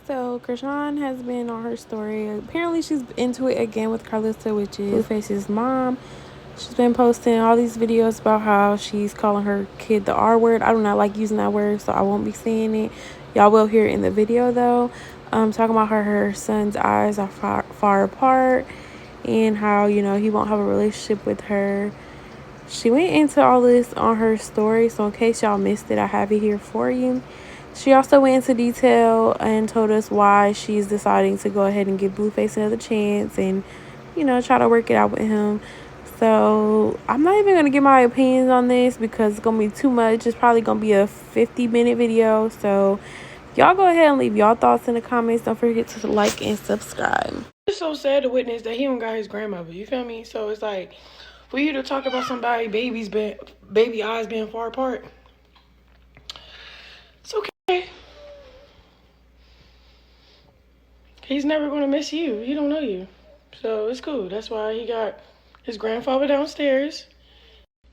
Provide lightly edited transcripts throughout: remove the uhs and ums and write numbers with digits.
So Chrisean has been on her story. Apparently she's into it again with Carlissa, which is Blueface's mom. She's been posting all these videos about how she's calling her kid the R word. I do not like using that word, so I won't be saying it. Y'all will hear it in the video though. Talking about her son's eyes are far apart and how, you know, he won't have a relationship with her. She went into all this on her story, so in case y'all missed it, I have it here for you. She also went into detail and told us why she's deciding to go ahead and give Blueface another chance and, you know, try to work it out with him. So I'm not even going to give my opinions on this because it's going to be too much. It's probably going to be a 50-minute video. So y'all go ahead and leave y'all thoughts in the comments. Don't forget to like and subscribe. It's so sad to witness that he don't got his grandmother. You feel me? So it's like, for you to talk about somebody baby eyes being far apart, it's okay. He's never gonna miss you. He don't know you, so it's cool. That's why he got his grandfather downstairs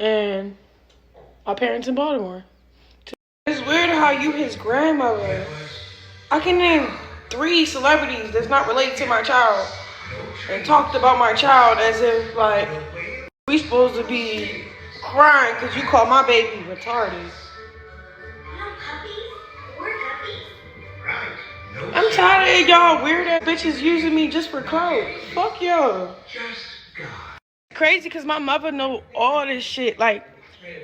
and our parents in Baltimore. It's weird how you his grandmother. I can name 3 celebrities that's not related to my child and talked about my child as if like we supposed to be crying because you call my baby retarded. I'm tired of y'all weird ass bitches using me just for clout. Fuck y'all. Crazy because my mother know all this shit. Like,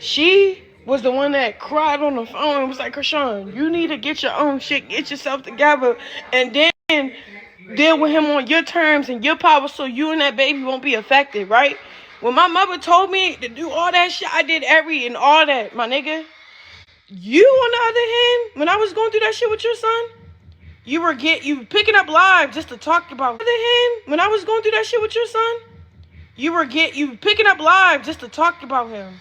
she was the one that cried on the phone and was like, Chrisean, you need to get your own shit, get yourself together, and then deal with him on your terms and your power so you and that baby won't be affected, right? When my mother told me to do all that shit, I did all that, my nigga. You, on the other hand, when I was going through that shit with your son, you picking up live just to talk about. On the other hand, when I was going through that shit with your son, you picking up live just to talk about him.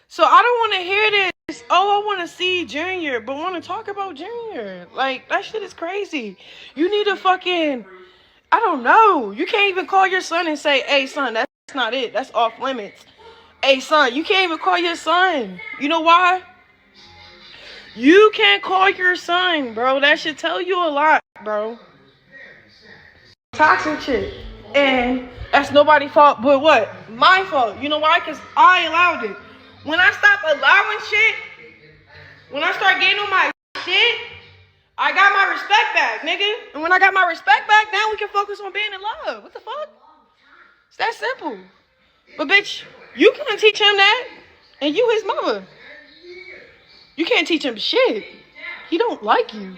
So I don't want to hear this. Oh, I want to see Junior, but want to talk about Junior. Like, that shit is crazy. You need to fucking, I don't know. You can't even call your son and say, hey, son, that's not it. That's off limits. Hey, son, you can't even call your son. You know why? You can't call your son, bro. That should tell you a lot, bro. Toxic shit. And that's nobody's fault but what? My fault. You know why? Because I allowed it. When I stop allowing shit, when I start getting on my shit, I got my respect back, nigga. And when I got my respect back, now we can focus on being in love. What the fuck? It's that simple. But bitch, you can't teach him that. And you his mother. You can't teach him shit. He don't like you.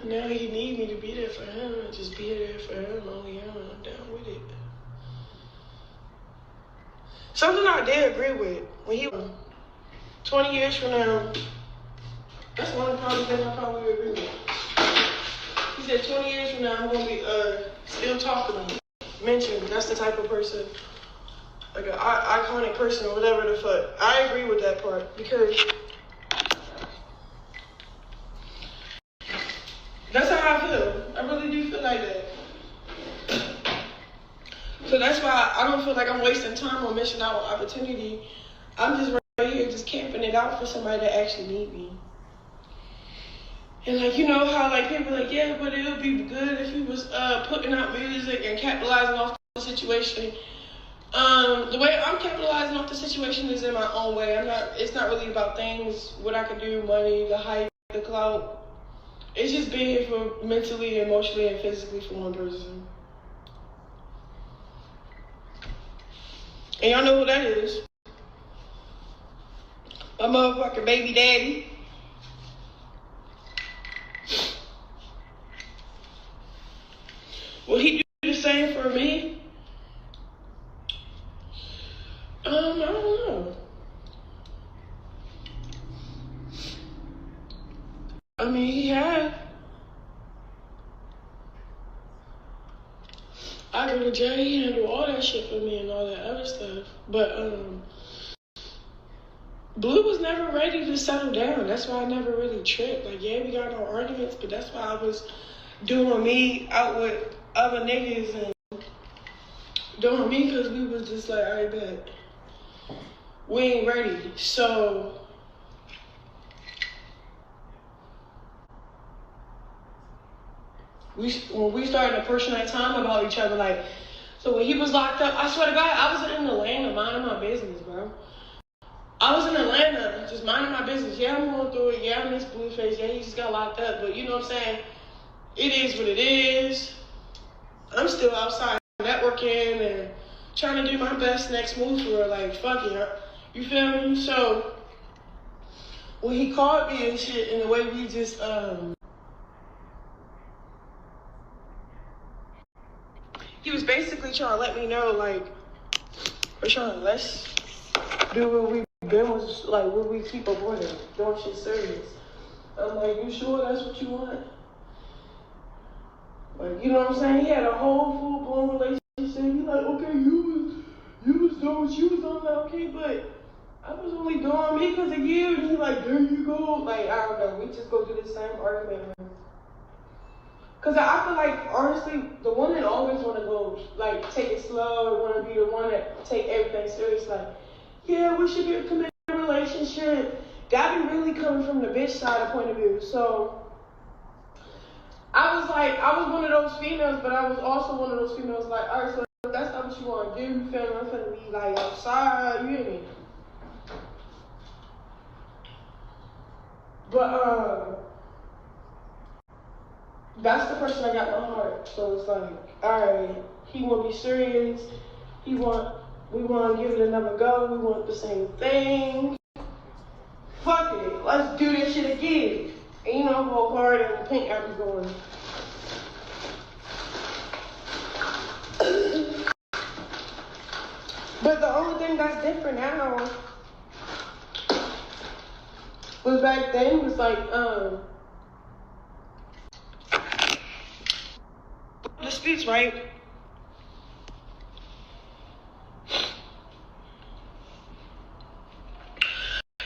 Now he need me to be there for him. Just be there for him. Only him. I'm down with it. Something I did agree with. When he 20 years from now, that's one of the things I probably agree with. He said 20 years from now, I'm going to be still talking to him. Mention that's the type of person, like an iconic person or whatever the fuck. I agree with that part because that's how I feel. I really do feel like that. So that's why I don't feel like I'm wasting time or missing out on opportunity. I'm just right here just camping it out for somebody that actually need me. And like, you know how like people are like, yeah, but it would be good if he was putting out music and capitalizing off the situation. The way I'm capitalizing off the situation is in my own way. It's not really about things, what I can do, money, the hype, the clout. It's just being here for mentally, emotionally, and physically for one person. And y'all know who that is. My motherfucking baby daddy. Will he do the same for me? I don't know. I mean, he had. I go to jail, he handle all that shit for me and all that other stuff. But Blue was never ready to settle down. That's why I never really tripped. Like, yeah, we got no arguments, but that's why I was doing me out with other niggas and doing me because we was just like, all right, bet. We ain't ready. So when we started approaching that time about each other, like, so when he was locked up, I swear to God, I was in Atlanta minding my business, bro. I was in Atlanta just minding my business. Yeah, I'm going through it. Yeah, I miss Blueface. Yeah, he just got locked up. But you know what I'm saying? It is what it is. I'm still outside networking and trying to do my best next move for her. Like, fuck it. You feel me? So, when he called me and shit, and the way we just, he was basically trying to let me know, like, Chrisean, let's do what we've been with, like, what we keep avoiding, doing shit serious. I'm like, you sure that's what you want? Like, you know what I'm saying? He had a whole full-blown relationship. He's like, okay, you was doing what you was doing, like, okay, but I was only doing me because of you. And he's like, there you go. Like, I don't know. We just go through the same argument. Because I feel like, honestly, the one that always want to go, like, take it slow and want to be the one that take everything serious, like, yeah, we should be a committed relationship. That be really coming from the bitch side of point of view. So, I was one of those females, but I was also one of those females, like, all right, so if that's not what you want to do, you feel me? I'm finna be, like, outside, you hear me? But, that's the person I got in my heart. So it's like, alright, he want to be serious. We want to give it another go. We want the same thing. Fuck it. Let's do this shit again. And you know, go hard and the paint apple going. But the only thing that's different now was back then was like, disputes, right?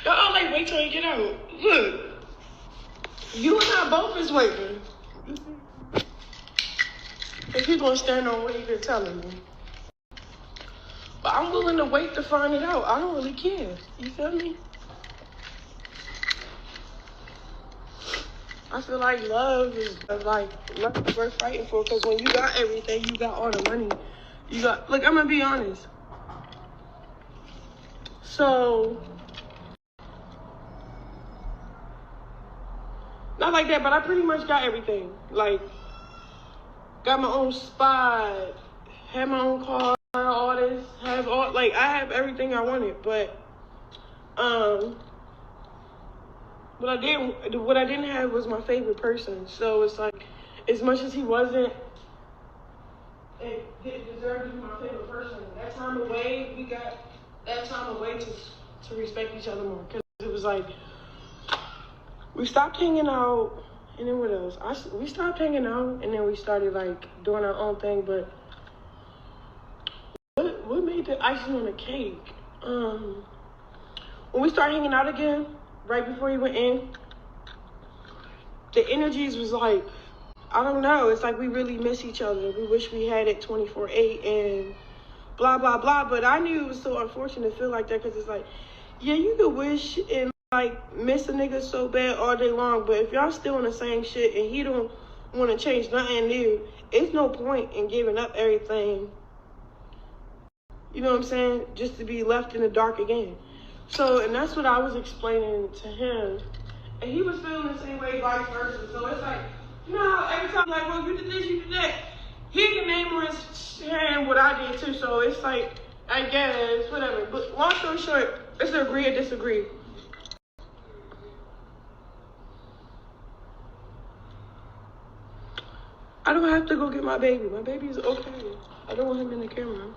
Y'all like, wait till you get out. Look, you and I both is waiting. If you're gonna stand on what you've been telling me. But I'm willing to wait to find it out. I don't really care. You feel me? I feel like love is worth fighting for, because when you got everything, you got all the money. You got, like, I'm gonna be honest. So, not like that, but I pretty much got everything. Like, got my own spot, had my own car, all this, I have everything I wanted, but, what I didn't have was my favorite person. So it's like, as much as he wasn't, it didn't deserve to be my favorite person. That time away, we got that time away to respect each other more. Because it was like, we stopped hanging out, and then what else? We stopped hanging out, and then we started like doing our own thing. But what made the icing on the cake? When we started hanging out again, right before he went in, the energies was like, I don't know, it's like we really miss each other. We wish we had it 24/8 and blah, blah, blah. But I knew it was so unfortunate to feel like that, because it's like, yeah, you could wish and like miss a nigga so bad all day long, but if y'all still on the same shit and he don't want to change nothing new, it's no point in giving up everything. You know what I'm saying? Just to be left in the dark again. So, and that's what I was explaining to him. And he was feeling the same way, vice versa. So it's like, you know how every time, like, well, you did this, you did that. He can name on his hand what I did too. So it's like, I guess, whatever. But long story short, it's agree or disagree. I don't have to go get my baby. My baby is okay. I don't want him in the camera.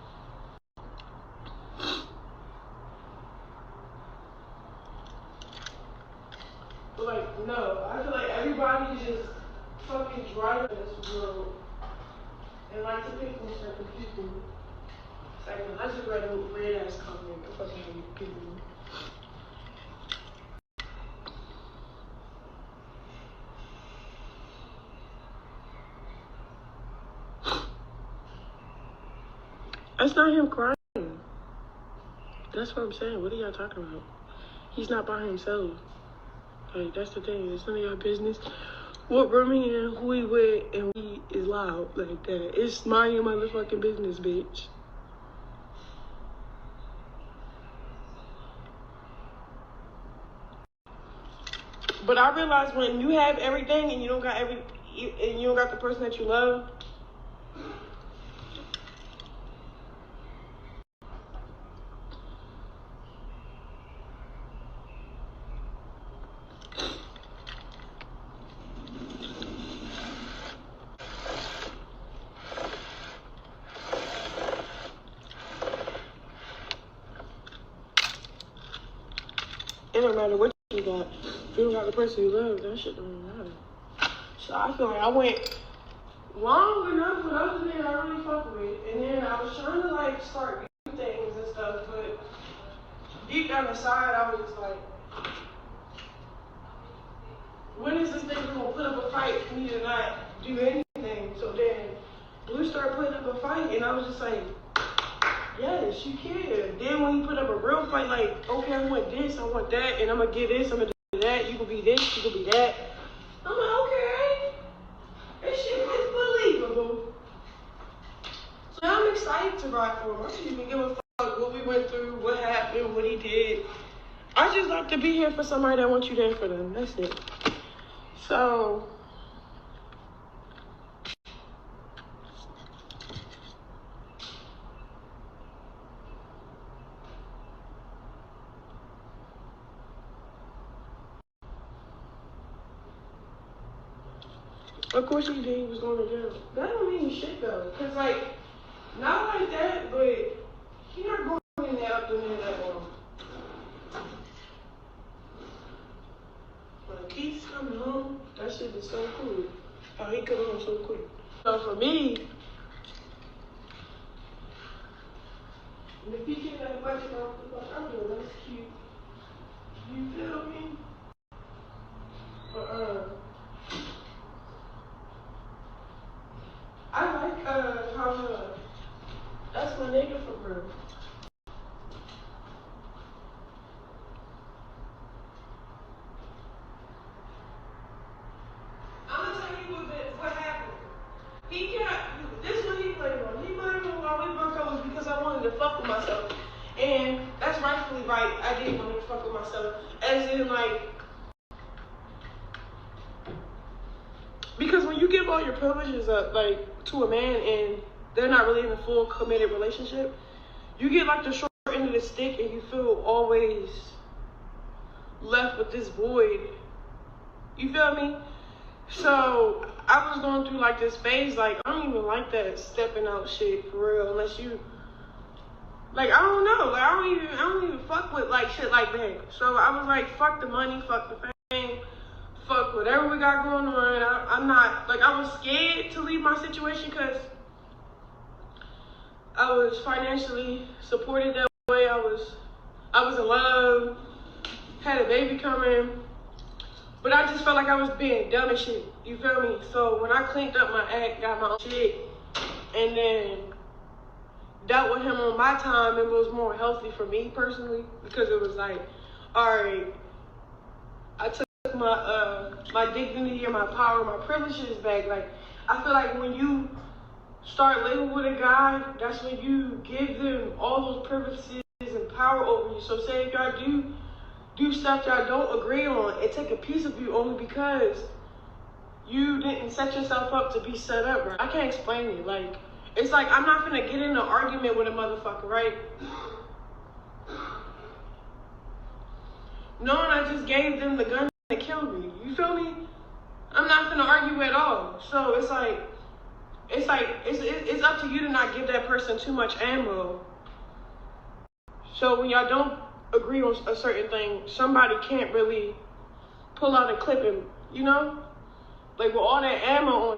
Like, no, I feel like everybody just fucking driving this world and like to pick on certain people. It's like, I just read a weird ass comment and fucking hate people. That's not him crying. That's what I'm saying. What are y'all talking about? He's not by himself. Like, that's the thing. It's none of your business. what room he in, who he with, and he is loud like that. It's mind your motherfucking business, bitch. But I realize when you have everything and you don't got the person that you love. It don't matter what you got. If you don't got the person you love, that shit don't even matter. So I feel like I went long enough with other men I really fuck with. And then I was trying to like start new things and stuff, but deep down inside I was just like, when is this nigga gonna put up a fight for me to not do anything? So then Blue started putting up a fight and I was just like, yes, you can. Then when he put up a real fight, like, okay, I want this, I want that, and I'm gonna get this, I'm gonna do that, you can be this, you can be that. I'm like, okay, this shit is believable. So now I'm excited to ride for him. I don't even give a fuck what we went through, what happened, what he did. I just like to be here for somebody that wants you there for them. That's it. So of course he did, he was going to jail. That don't mean shit though. Cause like, not like that, but he not going in there up to me that long. When Keith's coming home, that shit is so cool. How he come home so quick. So for me, if he get that much off the fuck, I'm doing that's cute. You feel me? But I like how that's my nigga for real. I'm gonna tell you what happened. He got this one he played on. He played on while we broke up was because I wanted to fuck with myself. And that's rightfully right. I did want to fuck with myself. As in like, because when you give all your privileges up like to a man and they're not really in a full committed relationship, you get like the short end of the stick and you feel always left with this void. You feel me? So I was going through like this phase, like I don't even like that stepping out shit for real, unless you like I don't know, like I don't even fuck with like shit like that. So I was like, fuck the money, fuck the fame, fuck whatever we got going on. I'm not like, I was scared to leave my situation because I was financially supported that way. I was in love, had a baby coming. But I just felt like I was being dumb and shit. You feel me? So when I cleaned up my act, got my own shit, and then dealt with him on my time, it was more healthy for me personally because it was like, all right, I took my dignity and my power, my privileges back. Like I feel like when you start living with a guy, that's when you give them all those privileges and power over you. So say if y'all do stuff y'all don't agree on, it take a piece of you only because you didn't set yourself up to be set up right. I can't explain it. Like, it's like I'm not gonna get in an argument with a motherfucker, right? Knowing I just gave them the gun to kill me. You feel me? I'm not gonna argue at all. So it's up to you to not give that person too much ammo. So when y'all don't agree on a certain thing, somebody can't really pull out a clip and, you know, like with all that ammo on